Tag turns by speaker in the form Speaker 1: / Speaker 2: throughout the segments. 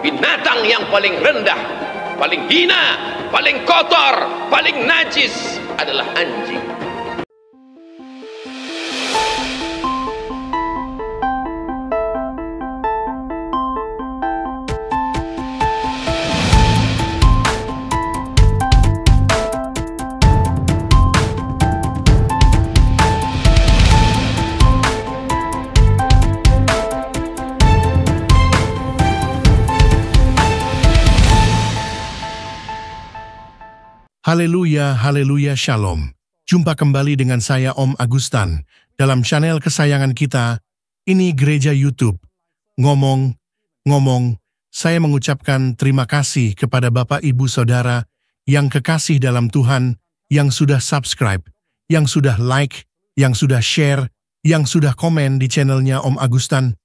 Speaker 1: binatang yang paling rendah, paling hina, paling kotor, paling najis adalah anjing.
Speaker 2: Haleluya, haleluya, shalom. Jumpa kembali dengan saya Om Agustan dalam channel kesayangan kita, ini Gereja YouTube. Ngomong, saya mengucapkan terima kasih kepada Bapak Ibu Saudara yang kekasih dalam Tuhan, yang sudah subscribe, yang sudah like, yang sudah share, yang sudah komen di channelnya Om Agustan.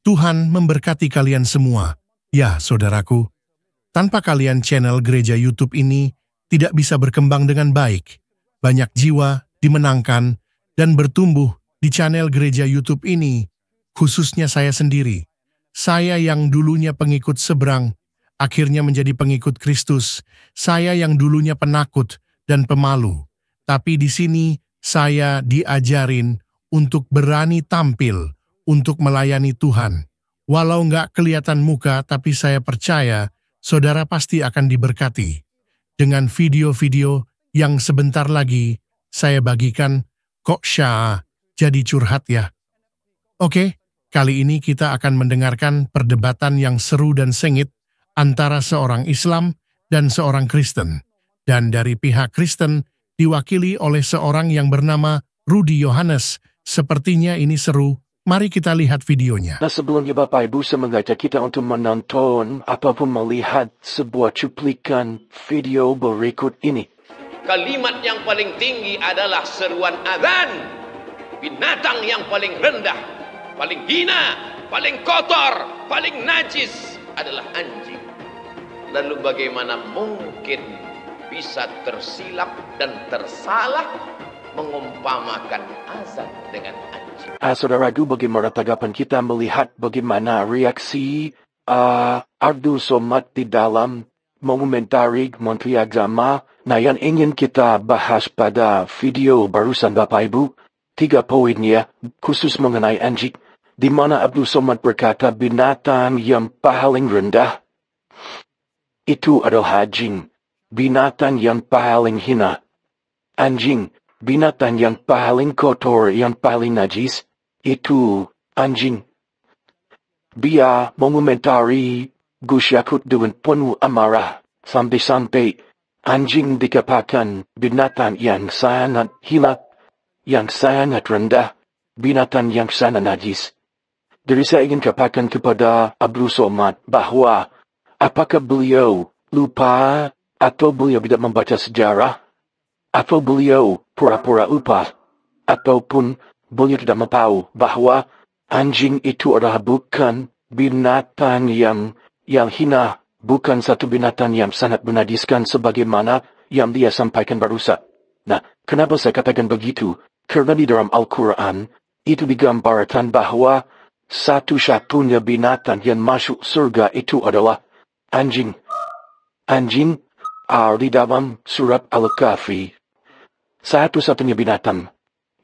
Speaker 2: Tuhan memberkati kalian semua. Ya, saudaraku, tanpa kalian channel Gereja YouTube ini tidak bisa berkembang dengan baik. Banyak jiwa dimenangkan dan bertumbuh di channel Gereja YouTube ini, khususnya saya sendiri. Saya yang dulunya pengikut seberang, akhirnya menjadi pengikut Kristus. Saya yang dulunya penakut dan pemalu. Tapi di sini saya diajarin untuk berani tampil, untuk melayani Tuhan. Walau nggak kelihatan muka, tapi saya percaya saudara pasti akan diberkati dengan video-video yang sebentar lagi saya bagikan. Kok Syah jadi curhat ya? Oke, kali ini kita akan mendengarkan perdebatan yang seru dan sengit antara seorang Islam dan seorang Kristen. Dan dari pihak Kristen diwakili oleh seorang yang bernama Rudy Yohanes. Sepertinya ini seru. Mari kita lihat videonya.
Speaker 3: Nah, sebelumnya Bapak Ibu, saya mengajak kita untuk menonton ataupun melihat sebuah cuplikan video berikut ini.
Speaker 1: Kalimat yang paling tinggi adalah seruan azan. Binatang yang paling rendah, paling hina, paling kotor, paling najis adalah anjing. Lalu bagaimana mungkin bisa tersilap dan tersalah mengumpamakan azan dengan anjing?
Speaker 3: Saudaraku, bagaimana tanggapan kita melihat bagaimana reaksi Abdul Somad di dalam mengomentari Menteri Agama? Nah, yang ingin kita bahas pada video barusan Bapak Ibu, 3 poinnya khusus mengenai anjing, di mana Abdul Somad berkata binatang yang paling rendah itu adalah anjing, binatang yang paling hina anjing, binatang yang paling kotor, yang paling najis, itu anjing. Dia mengomentari Gus Yakut dengan penuh amarah, sampai-sampai anjing dikatakan binatang yang sangat hina, yang sangat rendah, binatang yang sangat najis. Jadi saya ingin katakan kepada Abdul Somad bahwa apakah beliau lupa atau beliau tidak membaca sejarah? Atau beliau pura-pura lupa, ataupun beliau tidak tahu bahwa anjing itu adalah bukan binatang yang hina, bukan satu binatang yang sangat menajiskan sebagaimana yang dia sampaikan barusan. Nah, kenapa saya katakan begitu? Karena di dalam Al-Quran itu digambarkan bahwa satu-satunya binatang yang masuk surga itu adalah anjing. Anjing di dalam surat Al-Kahfi, satu-satunya binatang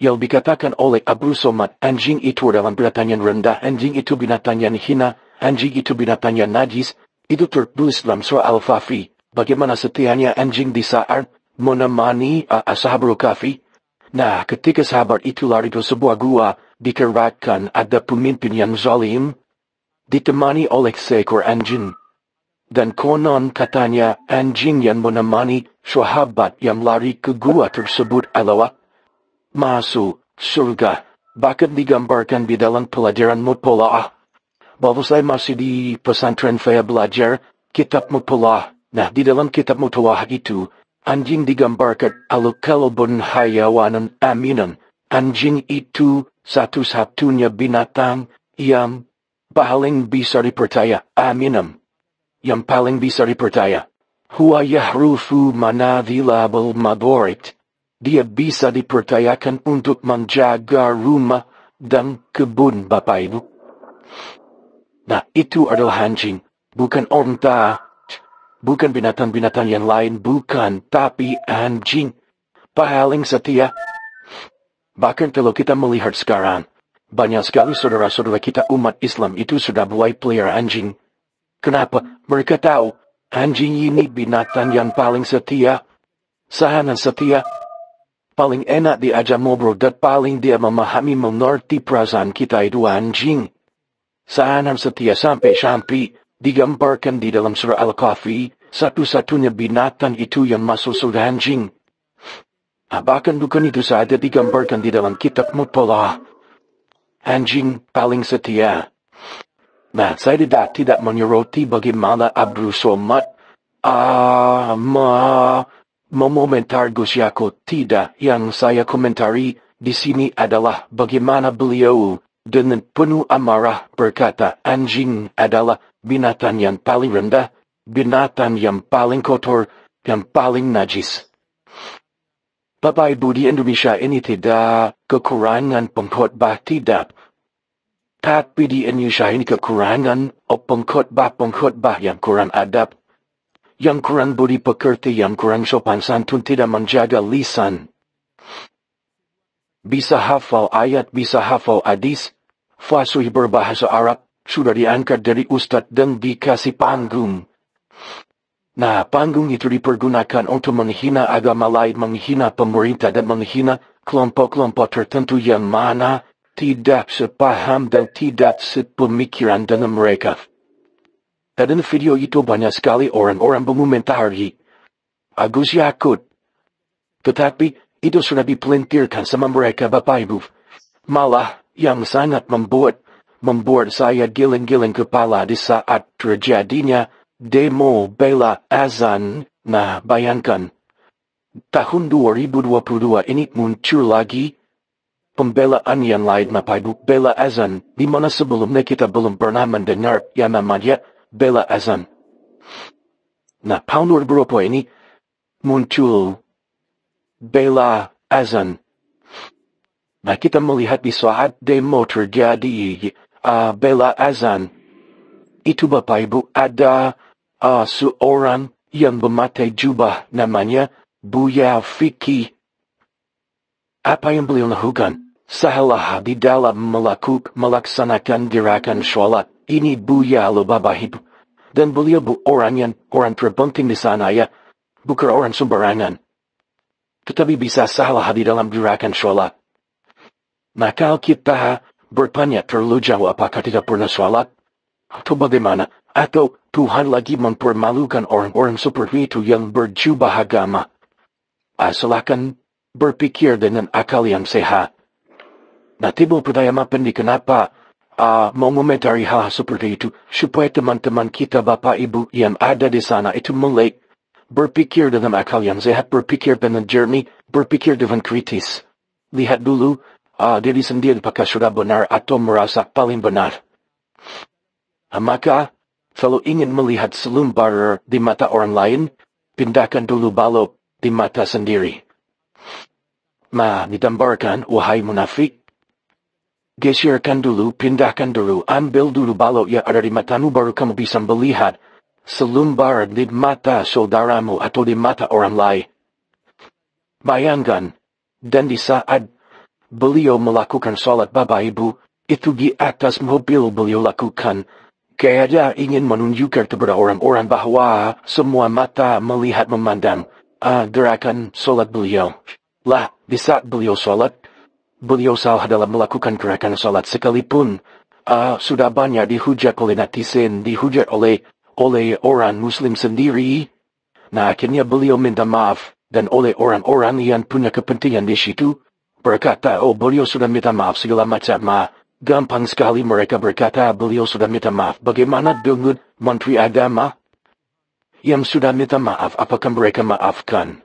Speaker 3: yang dikatakan oleh Abdul Somad, anjing itu adalah binatang yang rendah, anjing itu binatang yang hina, anjing itu binatang yang najis. Itu tertulis dalam surah Al-Kahfi. Bagaimana setianya anjing di saat menemani sahabat Al-Kahfi. Nah, ketika sahabat itu lari ke sebuah gua, dikarenakan ada pemimpin yang zalim, ditemani oleh seekor anjing. Dan konon katanya anjing yang menemani sahabat yang lari ke gua tersebut adalah masuk surga. Bahkan digambarkan di dalam pelajaran mutolaah. Bahwa saya masih di pesantren saya belajar kitab mutolaah. Nah, di dalam kitab mutolaah itu, anjing digambarkan al-kalbun hayawanan aminan. Anjing itu satu-satunya binatang yang paling bisa dipercaya, aminan. Yang paling bisa dipercaya. Huwa yahrufu manadhilabal madorit. Dia bisa dipercayakan untuk menjaga rumah dan kebun Bapak Ibu. Nah, itu adalah anjing. Bukan onta. Bukan binatang-binatang yang lain, bukan. Tapi anjing. Paling setia. Bahkan kalau kita melihat sekarang, banyak sekali saudara-saudara kita umat Islam itu sudah mulai pelihara anjing. Kenapa? Mereka tahu, anjing ini binatang yang paling setia. Sahana setia. Paling enak diajak ngobrol dan paling dia memahami mengerti perasaan kita itu anjing. Sahana setia sampai digambarkan di dalam surah Al-Kahfi, satu-satunya binatang itu yang masuk surga anjing. Bahkan bukan itu saja digambarkan di dalam kitab Muttallah. Anjing paling setia. Nah, saya tidak menyoroti bagaimana Abdul Somad memomentar Gus Yakut. Tidak, yang saya komentari di sini adalah bagaimana beliau dengan penuh amarah berkata anjing adalah binatang yang paling rendah, binatang yang paling kotor, yang paling najis. Bapak Ibu, di Indonesia ini tidak kekurangan pengkhotbah, tidak. Tapi di Indonesia ini kekurangan pengkhotbah yang kurang adab, yang kurang budi pekerti, yang kurang sopan santun, tidak menjaga lisan. Bisa hafal ayat, bisa hafal hadis, fasih berbahasa Arab, sudah diangkat dari ustadz dan dikasih panggung. Nah, panggung itu dipergunakan untuk menghina agama lain, menghina pemerintah, dan menghina kelompok-kelompok tertentu yang mana tidak sepaham dan tidak sepemikiran dengan mereka. Dan dalam video itu banyak sekali orang-orang mengomentari Gus Yakut. Tetapi itu sudah dipelintirkan sama mereka, Bapak Ibu. Malah yang sangat membuat saya giling-giling kepala di saat terjadinya demo bela azan. Nah, bayangkan, tahun 2022 ini muncul lagi pembelaan yang lain, Bapak Ibu, bela azan, di mana sebelumnya kita belum pernah mendengar yang namanya bela azan. Nah, tahun 2020 ini muncul bela azan. Nah, kita melihat di saat demo terjadi bela azan, itu Bapak Ibu ada seorang yang memakai jubah namanya Buya Fikri. Apa yang beliau lakukan? Salah di dalam melaksanakan gerakan sholat. Ini Buya lo Bapak Ibu. Dan beliau orang terpenting di sana ya. Bukan orang sembarangan. Tetapi bisa salah di dalam gerakan sholat. Nah, kalau kita bertanya terlalu jauh apakah tidak pernah sholat? Atau bagaimana? Atau Tuhan lagi mempermalukan orang-orang seperti itu yang berjubah agama? Silakan berpikir dengan akal yang sehat. Nah, timbul pertanyaan penting kenapa mengomentari hal seperti itu, supaya teman-teman kita Bapak Ibu yang ada di sana itu melek, berpikir dengan akal yang sehat, berpikir dengan jernih, berpikir dengan kritis. Lihat dulu diri sendiri apakah sudah benar atau merasa paling benar. Maka, kalau ingin melihat selumbar di mata orang lain, pindahkan dulu balok di mata sendiri. Nah, digambarkan, wahai munafik, geserkan dulu, pindahkan dulu, ambil dulu balok yang ada di matamu, baru kamu bisa melihat selumbar di mata saudaramu atau di mata orang lain. Bayangkan, dan di saat beliau melakukan salat Bapak Ibu, itu di atas mobil beliau lakukan. Kayak dia ingin menunjukkan kepada orang-orang bahwa semua mata melihat memandang gerakan salat beliau. Lah, di saat beliau salat, beliau salah dalam melakukan gerakan salat sekalipun sudah banyak dihujat oleh netizen, dihujat oleh orang Muslim sendiri. Nah, akhirnya beliau minta maaf, dan oleh orang-orang yang punya kepentingan di situ berkata, oh beliau sudah minta maaf segala macam. Gampang sekali mereka berkata beliau sudah minta maaf. Bagaimana dengan Menteri Agama yang sudah minta maaf? Apakah mereka maafkan?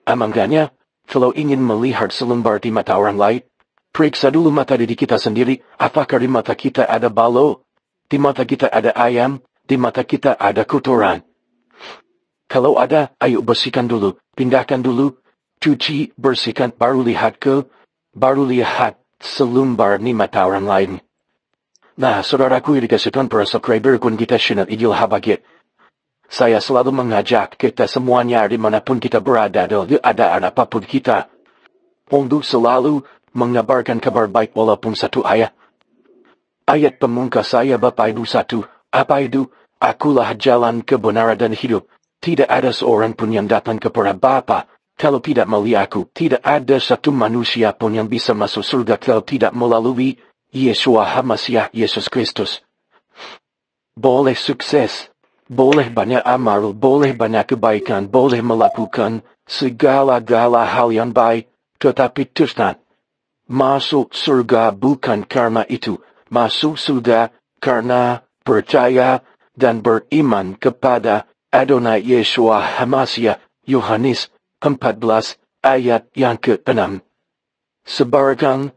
Speaker 3: Makanya, kalau ingin melihat selembar di mata orang lain, periksa dulu mata diri kita sendiri. Apakah di mata kita ada balok? Di mata kita ada ayam? Di mata kita ada kotoran? Kalau ada, ayo bersihkan dulu. Pindahkan dulu. Cuci, bersihkan, baru lihat selumbar di mata orang lain. Nah, saudaraku dikasih Tuhan para subscriber kun kita channel Idil Habagit. Saya selalu mengajak kita semuanya dimanapun kita berada dalam keadaan apapun kita. Untuk selalu mengabarkan kabar baik walaupun satu ayat. Ayat pemungkas saya Bapak Ibu 1. Apa itu? Akulah jalan kebenaran dan hidup. Tidak ada seorang pun yang datang kepada Bapa kalau tidak melalui aku. Tidak ada satu manusia pun yang bisa masuk surga kalau tidak melalui Yeshua HaMashiach Yesus Kristus. Boleh sukses, boleh banyak amal, boleh banyak kebaikan, boleh melakukan segala-gala hal yang baik, tetapi Tuhan masuk surga bukan karena itu. Masuk surga karena percaya dan beriman kepada Adonai Yeshua HaMashiach. Yohanes 14 ayat yang ke-6. Sebarkan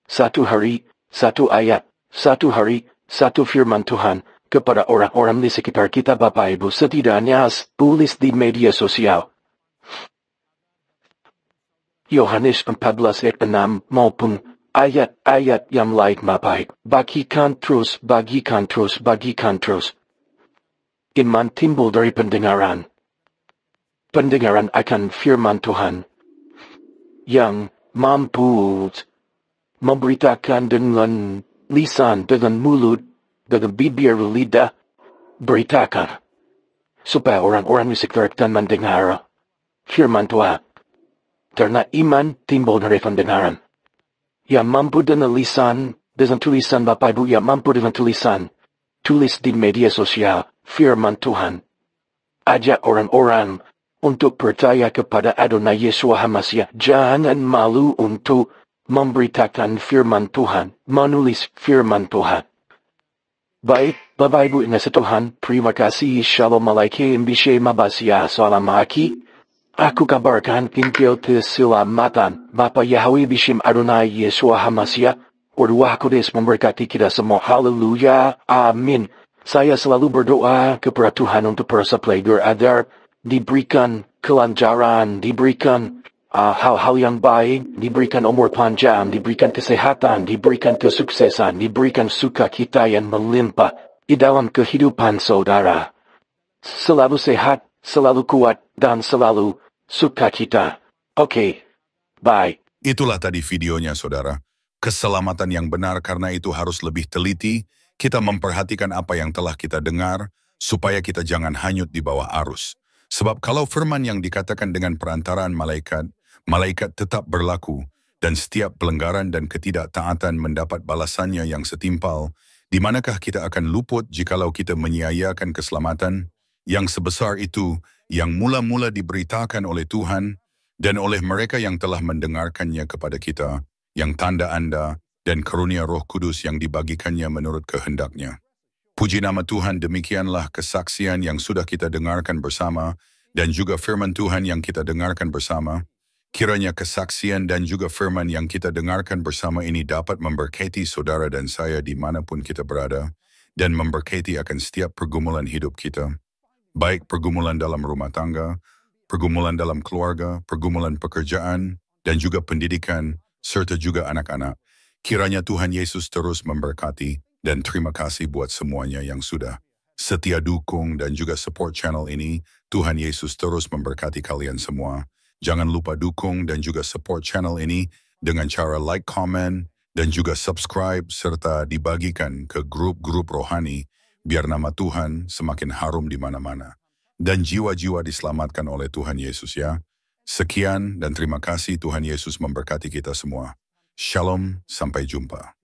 Speaker 3: satu hari, satu ayat, satu hari, satu firman Tuhan kepada orang-orang di sekitar kita Bapak Ibu, setidaknya tulis di media sosial. Yohanes 14 ayat 6 maupun ayat-ayat yang lain Bapak Ibu. Bagikan terus, bagikan terus, bagikan terus. Iman timbul dari pendengaran. Pendengaran akan firman Tuhan yang mampu memberitakan dengan lisan, dengan mulut, dengan bibir lidah, beritakan. Supaya orang-orang di sekitar kita mendengar firman Tuhan. Karena iman timbul dari pendengaran. Yang mampu dengan lisan, dengan tulisan Bapak Ibu, yang mampu dengan tulisan, tulis di media sosial firman Tuhan. Ajak orang-orang untuk percaya kepada Adonai Yeshua HaMashiach. Jangan malu untuk memberitakan firman Tuhan, menulis firman Tuhan. Baik, Bapak Ibu ingat Tuhan, terima kasih. Shalom alaikum bishem abasia salam aki. Aku kabarkan Injil keselamatan. Bapa Yahweh bishem Adonai Yeshua HaMashiach. Ruach Kudus memberkati kita semua. Haleluya. Amin. Saya selalu berdoa kepada Tuhan untuk para pelajar agar diberikan kelancaran, diberikan hal-hal yang baik, diberikan umur panjang, diberikan kesehatan, diberikan kesuksesan, diberikan sukacita yang melimpah di dalam kehidupan saudara. Selalu sehat, selalu kuat, dan selalu sukacita. Oke, bye.
Speaker 4: Itulah tadi videonya, saudara. Keselamatan yang benar, karena itu harus lebih teliti, kita memperhatikan apa yang telah kita dengar, supaya kita jangan hanyut di bawah arus. Sebab kalau firman yang dikatakan dengan perantaraan malaikat, malaikat tetap berlaku, dan setiap pelanggaran dan ketidaktaatan mendapat balasannya yang setimpal, di manakah kita akan luput jikalau kita menyia-nyiakan keselamatan yang sebesar itu, yang mula-mula diberitakan oleh Tuhan, dan oleh mereka yang telah mendengarkannya kepada kita, yang tanda-anda dan karunia Roh Kudus yang dibagikannya menurut kehendaknya. Puji nama Tuhan, demikianlah kesaksian yang sudah kita dengarkan bersama, dan juga firman Tuhan yang kita dengarkan bersama. Kiranya kesaksian dan juga firman yang kita dengarkan bersama ini dapat memberkati saudara dan saya dimanapun kita berada, dan memberkati akan setiap pergumulan hidup kita. Baik pergumulan dalam rumah tangga, pergumulan dalam keluarga, pergumulan pekerjaan, dan juga pendidikan, serta juga anak-anak. Kiranya Tuhan Yesus terus memberkati, dan terima kasih buat semuanya yang sudah setia dukung dan juga support channel ini. Tuhan Yesus terus memberkati kalian semua. Jangan lupa dukung dan juga support channel ini dengan cara like, comment, dan juga subscribe, serta dibagikan ke grup-grup rohani, biar nama Tuhan semakin harum di mana-mana. Dan jiwa-jiwa diselamatkan oleh Tuhan Yesus ya. Sekian dan terima kasih. Tuhan Yesus memberkati kita semua. Shalom, sampai jumpa.